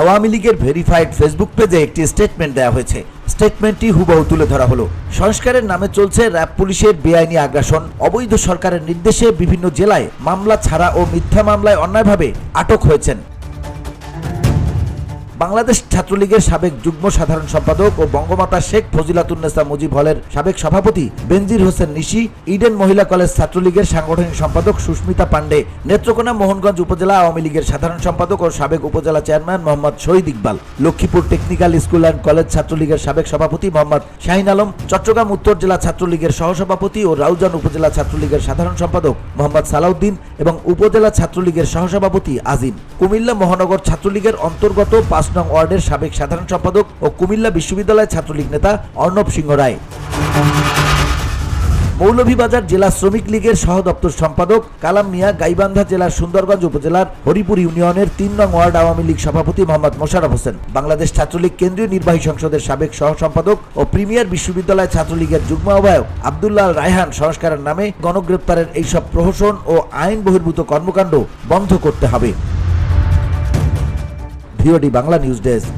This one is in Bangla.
আওয়ামী লীগের ভেরিফাইড ফেসবুক পেজে একটি স্টেটমেন্ট দেওয়া হয়েছে। স্টেটমেন্টটি হুবহু তুলে ধরা হলো। সংস্কারের নামে চলছে র্যাব পুলিশের বেআইনি আগ্রাসন। অবৈধ সরকারের নির্দেশে বিভিন্ন জেলায় মামলা ছাড়া ও মিথ্যা মামলায় অন্যায়ভাবে আটক হয়েছেন। বাংলাদেশ ছাত্রলীগের সাবেক যুগ্ম সাধারণ সম্পাদক ও বঙ্গমাতা শেখ ফজিলাতুন্নেসা মুজিব হলের সাবেক সভাপতি বেনজির হোসেন নিশি, ইডেন মহিলা কলেজ ছাত্রলীগের সাংগঠনিক সম্পাদক সুস্মিতা পান্ডে, নেত্রকোনা মোহনগঞ্জ উপজেলা আওয়ামী লীগের সাধারণ সম্পাদক ও সাবেক উপজেলা chairman Mohammad Shahid Iqbal, Lakshmipur technical school and college ছাত্রলীগের সাবেক সভাপতি মোহাম্মদ শাহিন আলম, চট্টগ্রাম উত্তর জেলা ছাত্রলীগের সহসভাপতি ও রাউজান উপজেলা ছাত্রলীগের সাধারণ সম্পাদক মোহাম্মদ সালাউদ্দিন এবং উপজেলা ছাত্রলীগের সহসভাপতি আজিম, কুমিল্লা মহানগর ছাত্রলীগের অন্তর্গত 5 নং ওয়ার্ডের সাবেক সাধারণ সম্পাদক ও কুমিল্লা বিশ্ববিদ্যালয় ছাত্রলীগ নেতা অর্ণব সিংহ রায়, মৌলভীবাজার জেলা শ্রমিক লীগের সহদপ্তর সম্পাদক কালাম মিয়া, গাইবান্ধা জেলার সুন্দরগঞ্জ উপজেলার হরিপুর ইউনিয়নের 3 নং ওয়ার্ড আওয়ামী লীগ সভাপতি মোহাম্মদ মোশাররফ হোসেন, বাংলাদেশ ছাত্রলীগ কেন্দ্রীয় নির্বাহী সংসদের সাবেক সহ সম্পাদক ও প্রিমিয়ার বিশ্ববিদ্যালয় ছাত্রলীগের যুগ্ম আহ্বায়ক আব্দুল্লাহ রায়হান। সংস্কারের নামে গণগ্রেপ্তারের এইসব প্রহসন ও আইন বহির্ভূত কর্মকাণ্ড বন্ধ করতে হবে। VOD Bangla news desk.